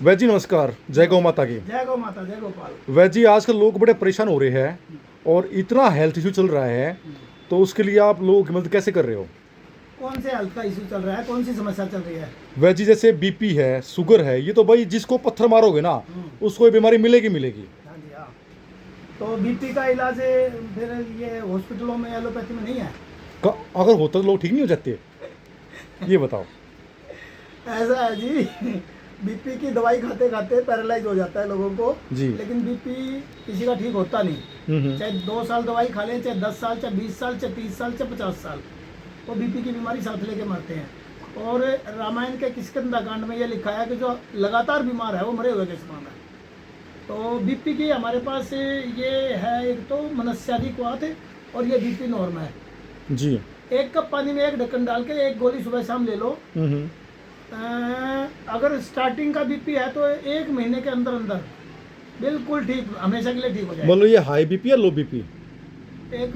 वैद जी नमस्कार, जय गौ माता की। जय गौ माता, जय गोपाल। वैद जी आजकल लोग बड़े परेशान हो रहे हैं और इतना हेल्थ इशू चल रहा है, तो उसके लिए आप लोगों की मदद कैसे कर रहे हो? कौन से हेल्थ का इशू चल रहा है, कौन सी समस्या चल रही है? वैद जी जैसे बीपी है, शुगर है, ये तो भाई जिसको पत्थर मारोगे ना उसको ये बीमारी मिलेगी मिलेगी। हाँ जी, हाँ। तो बीपी का इलाज फिर ये हॉस्पिटलों में एलोपैथी में नहीं है? अगर होता तो लोग ठीक नहीं हो जाते? ये बताओ। ऐसा है जी। बीपी की दवाई खाते खाते पैरालाइज हो जाता है लोगों को। जी। लेकिन बीपी किसी का ठीक होता नहीं। हम्म। चाहे 2 साल दवाई खा लें, चाहे 10 साल, चाहे 20 साल, चाहे 30 साल, चाहे 50 साल, वो बीपी की बीमारी साथ लेके मरते हैं। और रामायण के किष्किंधा कांड में ये लिखा है कि जो लगातार बीमार है वो मरे हुए के समान है। तो बीपी की हमारे पास ये है, एक तो मनस्याधिक वात है और ये बीपी नॉर्म है। जी। 1 कप पानी में 1 ढक्कन डाल के 1 गोली सुबह शाम ले लो। हम्म। अगर स्टार्टिंग का बीपी है तो 1 महीने के अंदर अंदर बिल्कुल ठीक, हमेशा के लिए ठीक हो जाएगा। मतलब ये हाई बीपी या लो बीपी? एक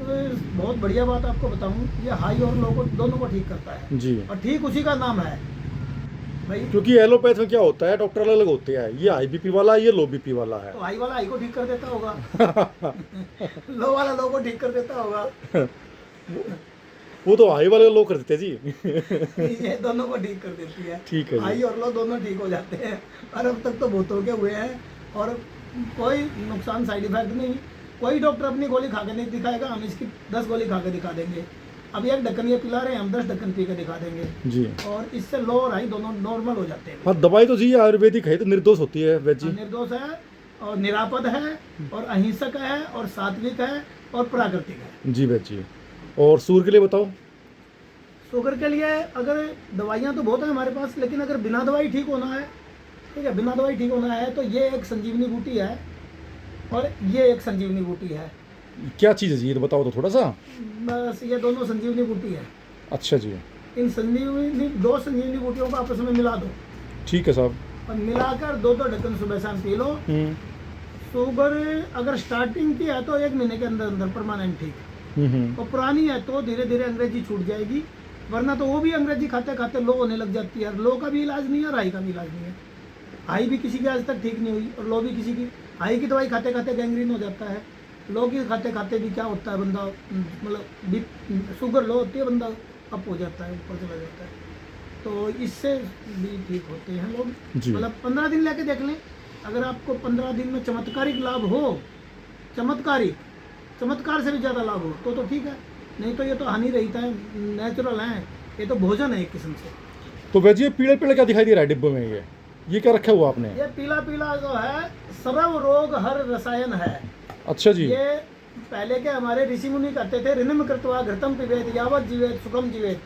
बहुत बढ़िया बात आपको बताऊं, ये हाई और लो को दोनों को ठीक करता है। जी। और ठीक उसी का नाम है भाई। क्योंकि एलोपैथ में क्या होता है, डॉक्टर अलग अलग होते हैं, ये हाई बीपी वाला है, ये लो बीपी वाला है। तो हाई वाला हाई को ठीक कर देता होगा। लो वाला लो को ठीक कर देता होगा। वो तो हाई वाले लोग कर देते हैं जी। ये दोनों को ठीक कर देती है। ठीक है जी। हाई और लो दोनों ठीक हो जाते हैं। और अब तक तो बहुतों के हुए हैं और कोई नुकसान, साइड इफेक्ट नहीं। कोई डॉक्टर अपनी गोली खा के नहीं दिखाएगा, हम इसकी 10 गोली खा के दिखा देंगे। अब 1 ढक्कन ये पिला रहे हैं, हम 10 ढक्कन पी के दिखा देंगे। जी। और इससे लो और हाई दोनों नॉर्मल हो जाते हैं। हाँ, दवाई तो जी आयुर्वेदिक है तो निर्दोष होती है वैद जी। निर्दोष है और निरापद है और अहिंसक है और सात्विक है और प्राकृतिक है। जी वैद जी। और सूर के लिए बताओ। शुगर के लिए अगर दवाइयाँ तो बहुत हैं हमारे पास, लेकिन अगर बिना दवाई ठीक होना है, ठीक है, बिना दवाई ठीक होना है तो ये एक संजीवनी बूटी है और ये एक संजीवनी बूटी है। क्या चीज़ है जी, ये तो बताओ तो थोड़ा सा। बस ये दोनों संजीवनी बूटी है। अच्छा जी। इन संजीवनी, 2 संजीवनी बूटियों को आपस में मिला दो ठीक है साहब। और मिलाकर 2-2 ढक्कन सुबह शाम पी लो। शुगर अगर स्टार्टिंग की है तो 1 महीने के अंदर अंदर परमानेंट ठीक। और पुरानी है तो धीरे धीरे अंग्रेजी छूट जाएगी, वरना तो वो भी अंग्रेजी खाते खाते लो होने लग जाती है। लो का भी इलाज नहीं है और हाई का भी इलाज नहीं है। हाई भी किसी की आज तक ठीक नहीं हुई और लो भी किसी की। हाई की दवाई खाते खाते गैंग्रीन हो जाता है, लो की खाते खाते भी क्या होता है, बंदा मतलब शुगर लो होती है, बंदा अप हो जाता है, ऊपर चला जाता है। तो इससे भी ठीक होते हैं लोग। जी। मतलब 15 दिन लेके देख लें, अगर आपको 15 दिन में चमत्कारिक लाभ हो, चमत्कार से भी ज़्यादा लाभ हो तो ठीक है। नहीं तो ये तो हानि रहित है, नेचुरल है, ये तो भोजन है एक किस्म से। तो वैद जी ये पीले पीले क्या दिखाई दे रहा है डिब्बे में, ये क्या रखा हुआ आपने? ये पीला पीला जो है सर्व रोग हर रसायन है। अच्छा जी। ये पहले के हमारे ऋषि मुनि कहते थे, ऋणम कृत्वा घृतम पिबेत यावत जीवेत सुखम जीवेत।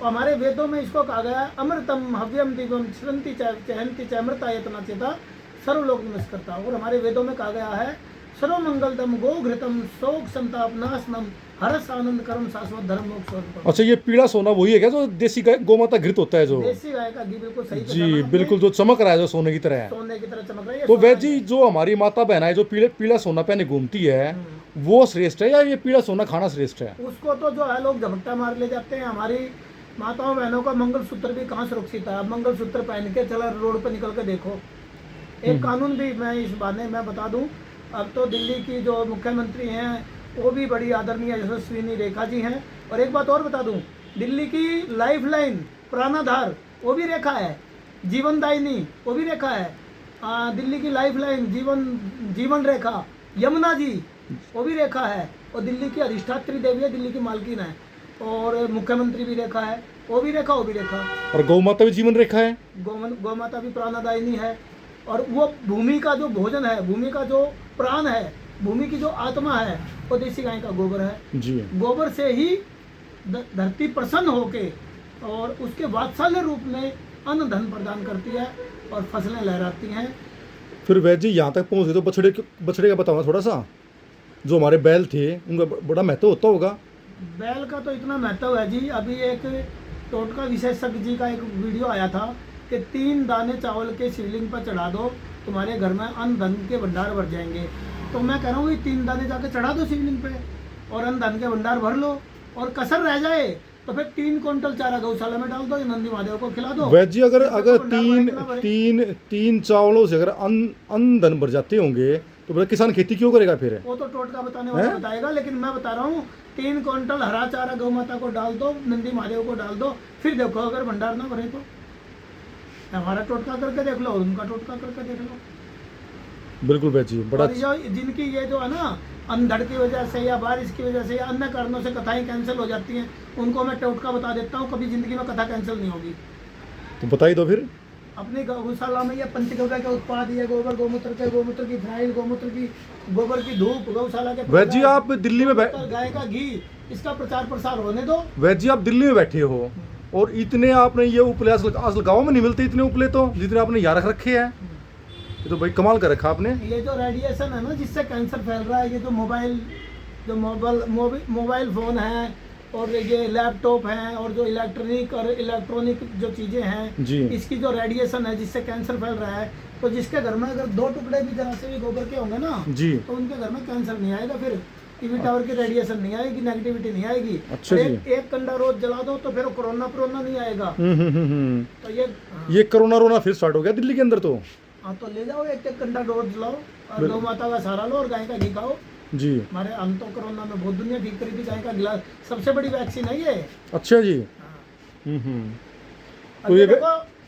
और हमारे वेदों में इसको कहा गया अमृतम हव्यम दिव्यम चिरंती चहंती चमृतायतना चेता सर्वलोक नमस्कृता। और हमारे वेदों में कहा गया है सर्वमंगलदम गो घृतम शोक संताप नाशनम हर्ष आनंद कर्म शाश्वत धर्म मोक्ष स्वरूपम। अच्छा, ये पीला सोना वही है क्या जो देसी गाय गौ माता घृत होता है जो? देसी गाय का घी, बिल्कुल सही जी पहचाना आपने। बिल्कुल, जो चमक रहा है, जो सोने की तरह है। सोने की तरह चमक रही है। तो सोना वैद जी ही है। जो हमारी माता बहन है जो पीले पीला सोना पहने घूमती है, वो श्रेष्ठ है या ये पीला सोना खाना श्रेष्ठ है? उसको तो जो है लोग झपट्टा मार ले जाते हैं। हमारी माताओं बहनों का मंगलसूत्र भी कहाँ सुरक्षित है। अब मंगलसूत्र पहन के चला रोड पर निकल के देखो। एक कानून भी मैं इस बहाने मैं बता दूं, अब तो दिल्ली की जो मुख्यमंत्री हैं वो भी बड़ी आदरणीय यशस्विनी रेखा जी हैं। और एक बात और बता दूं, दिल्ली की लाइफ लाइन प्राणाधार वो भी रेखा है, जीवनदायिनी वो भी रेखा है। दिल्ली की लाइफ लाइन जीवन रेखा यमुना जी वो भी रेखा है। और दिल्ली की अधिष्ठात्री देवी है, दिल्ली की मालकिन है। और मुख्यमंत्री भी रेखा है, वो भी रेखा, वो भी रेखा। और गौ माता भी जीवन रेखा है। गौ माता भी प्राणदायिनी है। और वो भूमि का जो भोजन है, भूमि का जो प्राण है, भूमि की जो आत्मा है, वो देसी गाय का गोबर है। जी। गोबर से ही धरती प्रसन्न होके और उसके वात्सल्य रूप में अन्न धन प्रदान करती है और फसलें लहराती हैं। फिर वैद जी यहाँ तक पहुँच गए तो बछड़े का बताओ ना थोड़ा सा। जो हमारे बैल थे उनका बड़ा महत्व होता होगा। बैल का तो इतना महत्व है जी, अभी एक टोटका विशेषज्ञ जी का एक वीडियो आया था कि 3 दाने चावल के शिवलिंग पर चढ़ा दो, तुम्हारे घर में अन्न धन के भंडार भर जाएंगे। तो मैं कह रहा हूँ 3 दाने जाके चढ़ा दो शिवलिंग पे और अन्न धन के भंडार भर लो। और कसर रह जाए तो फिर 3 क्विंटल चारा गौशाला में डाल दो, नंदी महादेव को खिला दो। वैद जी अगर इससे अगर कोई भंडार तीन भरे कि ना भरे? तीन तीन चावलों से अगर अन्न धन भर जाते होंगे तो फिर किसान खेती क्यों करेगा फिर? वो तो टोटका बताने वाला हैं? बताएगा, लेकिन मैं बता रहा हूँ 3 क्विंटल हरा चारा गौ माता को डाल दो, नंदी महादेव को डाल दो, फिर देखो अगर भंडार ना भरे तो हमारा टोटका करके देख लो और उनका टोटका करके देख लो। बिल्कुल वैद जी, बड़ा और जो जिनकी ये जो है ना अंधड़ की वजह से या बारिश की वजह से या अन्य कारणों से कथाएं कैंसिल हो जाती हैं, उनको मैं टोटका बता देता हूँ, कभी जिंदगी में कथा कैंसिल नहीं होगी। तो बता ही दो फिर। अपनी गौशाला में ये पंचगव्य के उत्पाद, ये गोबर गोमूत्र के, गोमूत्र की फिनाइल, गोमूत्र की गोबर की धूप, गौशाला के वैद जी आप दिल्ली में गाय का घी, इसका प्रचार प्रसार होने दो। वैद जी आप दिल्ली में बैठे हो और इतने आपने ये उपले असल गाँव में नहीं मिलते इतने उपले, तो जितने आपने यहाँ रख रखे हैं, ये तो भाई कमाल कर रखा आपने। ये जो रेडिएशन है ना जिससे कैंसर फैल रहा है, ये जो मोबाइल फ़ोन है और ये लैपटॉप हैं और जो इलेक्ट्रॉनिक जो चीज़ें हैं जी। इसकी जो रेडिएशन है जिससे कैंसर फैल रहा है, तो जिसके घर में अगर 2 टुकड़े भी जरा से भी गोबर के होंगे ना जी तो उनके घर में कैंसर नहीं आएगा, फिर टीवी टावर की रेडिएशन नहीं आएगी, नेगेटिविटी नहीं आएगी। अच्छा और जी। एक कंडा रोज जला दो तो फिर कोरोना नहीं आएगा। तो ये ये कोरोना रोना फिर स्टार्ट हो गया दिल्ली के अंदर तो। हाँ, तो ले जाओ एक कंडा रोज जलाओ और गौ माता का सहारा लो और गाय का घी खाओ। जी। हमारे हम तो कोरोना में बहुत दुनिया ठीक करी थी, गाय का गिलास सबसे बड़ी वैक्सीन है ये। अच्छा जी। हाँ। तो अब ये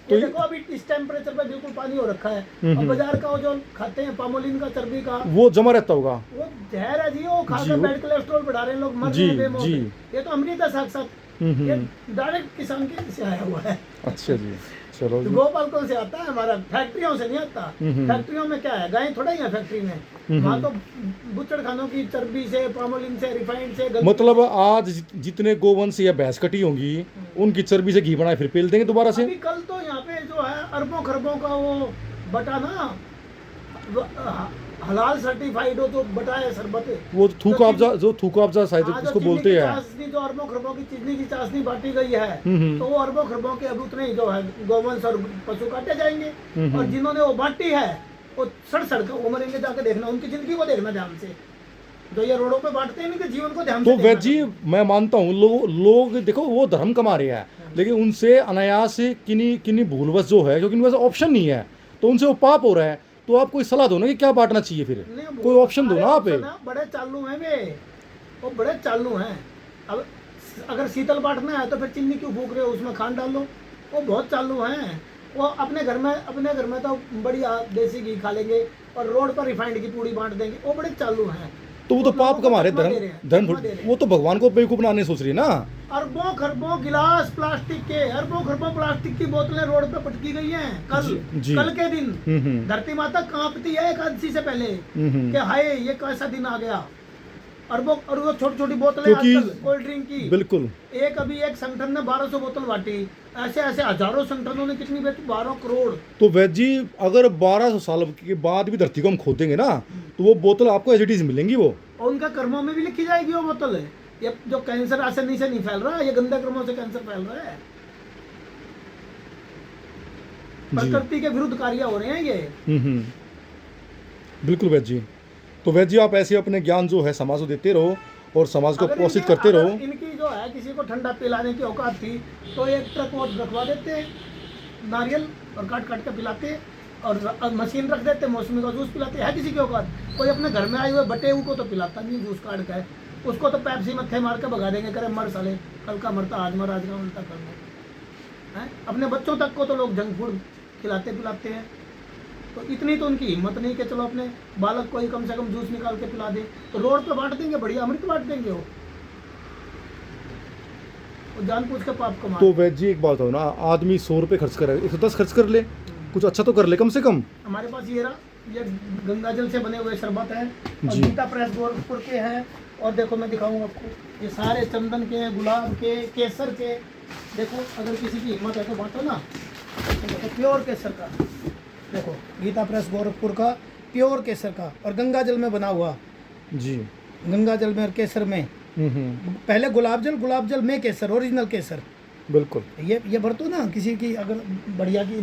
ये देखो अभी इस टेम्परेचर पे बिल्कुल पानी हो रखा है। और बाजार का वो जो खाते हैं पामोलिन का, चर्बी का, वो जमा रहता होगा। वो जहर है जी, वो खा जी, के वो- बैड कोलेस्ट्रॉल बढ़ा रहे हैं लोग, मर जी, रहे हैं बेमौत। जी। ये तो अमृत है साक्षात, ये डायरेक्ट किसान के से आया हुआ है। अच्छा जी, चलो तो जी। गोपालकों से आता है हमारा, फैक्ट्रियों से नहीं आता। फैक्ट्रियों में क्या है, गाय थोड़ा ही है फैक्ट्री में, वहाँ तो बुच्चड़ खानों की चर्बी से, पामोलिन से, रिफाइंड से, गंदगी मतलब आज जितने गोवंश या भैंस कटी होंगी उनकी चर्बी से घी बनाए फिर पेल देंगे दोबारा से। अभी कल तो यहाँ पे जो है अरबों खरबों का वो बटा ना, हलाल सर्टिफाइड हो तो बटा है शरबत, वो थूक अफजा, जो थूक अफजा शायद हाँ, जो उसको चीनी बोलते की हैं। चाशनी, जो अरबों खरबों की चीनी की चाशनी बांटी गई है, हम्म। तो वो अरबों खरबों के अब उतने ही जो है गोवंश और पशु काटे जाएंगे। और जिन्होंने वो बांटी है वो सड़ कर वो मरेंगे, जाके देखना उनकी जिंदगी को देखना ध्यान से। जो ये रोडों पे बांटते हैं इनके जीवन को ध्यान तो से वैद देखना। जी मैं मानता हूँ लोग देखो वो धर्म कमा रहे हैं, लेकिन उनसे अनायास किन्हीं भूलवश जो है, क्योंकि उनके पास ऑप्शन नहीं है तो उनसे वो पाप हो रहा है। तो आप कोई सलाह दो ना कि क्या बांटना चाहिए, फिर नहीं, कोई ऑप्शन दो ना आप। ऑप्शन है, बड़े चालू हैं वे, वो बड़े चालू हैं। अब अगर शीतल बांटना है तो फिर चीनी क्यों फूक रहे हो, उसमें खांड डाल लो। वो बहुत चालू हैं, वो अपने घर में तो बढ़िया देसी घी खा लेंगे और रोड पर रिफाइंड की पूड़ी बांट देंगे, वो बड़े चालू हैं। तो वो तो पाप कमा रहे, धर्म वो तो भगवान को बेवकूफ बनाने सोच रही है ना। अरबों खरबों गिलास प्लास्टिक के, अरबों खरबों प्लास्टिक की बोतलें रोड पे पटकी गई हैं जी। कल के दिन। धरती माता कांपती है एकादशी से पहले कि हाय ये कैसा दिन आ गया। अरबों और वो छोटी छोटी बोतलें क्योंकि आजकल कोल्ड ड्रिंक की, बिल्कुल अभी एक संगठन ने 1200 बोतल बांटी, ऐसे ऐसे हजारों संगठनों ने कितनी बेची, 12 करोड़। तो वैद जी अगर 1200 साल के बाद भी धरती को हम खोदेंगे ना तो वो बोतल आपको एज इट इज मिलेंगी वो, और उनका कर्मों में भी लिखी जाएगी वो बोतल है। ये जो कैंसर आसानी से नहीं फैल रहा, ये गंदे कर्मों से कैंसर फैल रहा है। प्रकृति के विरुद्ध कार्य हो रहे हैं ये। बिल्कुल वैद जी। तो वैद जी आप ऐसे अपने ज्ञान जो है समाज को देते रहो और समाज को अगर पोषित इनके- करते अगर रहो। इनकी जो है किसी को ठंडा पिलाने की औकात थी तो एक ट्रक वो रखवा देते नारियल और काट काट के पिलाते और मशीन रख देते, मौसमी का जूस पिलाते। है किसी की औकात? कोई अपने घर में आए हुए बटे को तो पिलाता नहीं जूस काट के, उसको तो पैप्सी मत्थे मार के भगा देंगे, करे मर साले, कल का मरता आज मर, आज का उल्टा कर दो। अपने बच्चों तक को तो लोग जंक फूड खिलाते पिलाते हैं। तो इतनी तो उनकी हिम्मत नहीं कि चलो अपने बालक को ही कम से कम जूस निकाल के पिला दे। तो रोड पे बांट देंगे, बढ़िया अमृत बांट देंगे वो जानबूझ के पाप कमा। तो वैद जी एक बात हो ना, आदमी 100 रुपये खर्च करे 110 खर्च कर ले, कुछ अच्छा तो कर ले कम से कम। हमारे पास ये रहा, ये गंगा जल से बने हुए शरबत है और जी। गीता प्रेस गोरखपुर के हैं। और देखो मैं दिखाऊंगा आपको, ये सारे चंदन के हैं, गुलाब के, केसर के। देखो अगर किसी की हिम्मत है तो बांटो ना। तो देखो प्योर केसर का, देखो गीता प्रेस गोरखपुर का प्योर केसर का, और गंगा जल में बना हुआ। जी। गंगा जल में और केसर में, पहले गुलाब जल में केसर, ओरिजिनल केसर। बिल्कुल। ये बरतो ना किसी की अगर बढ़िया की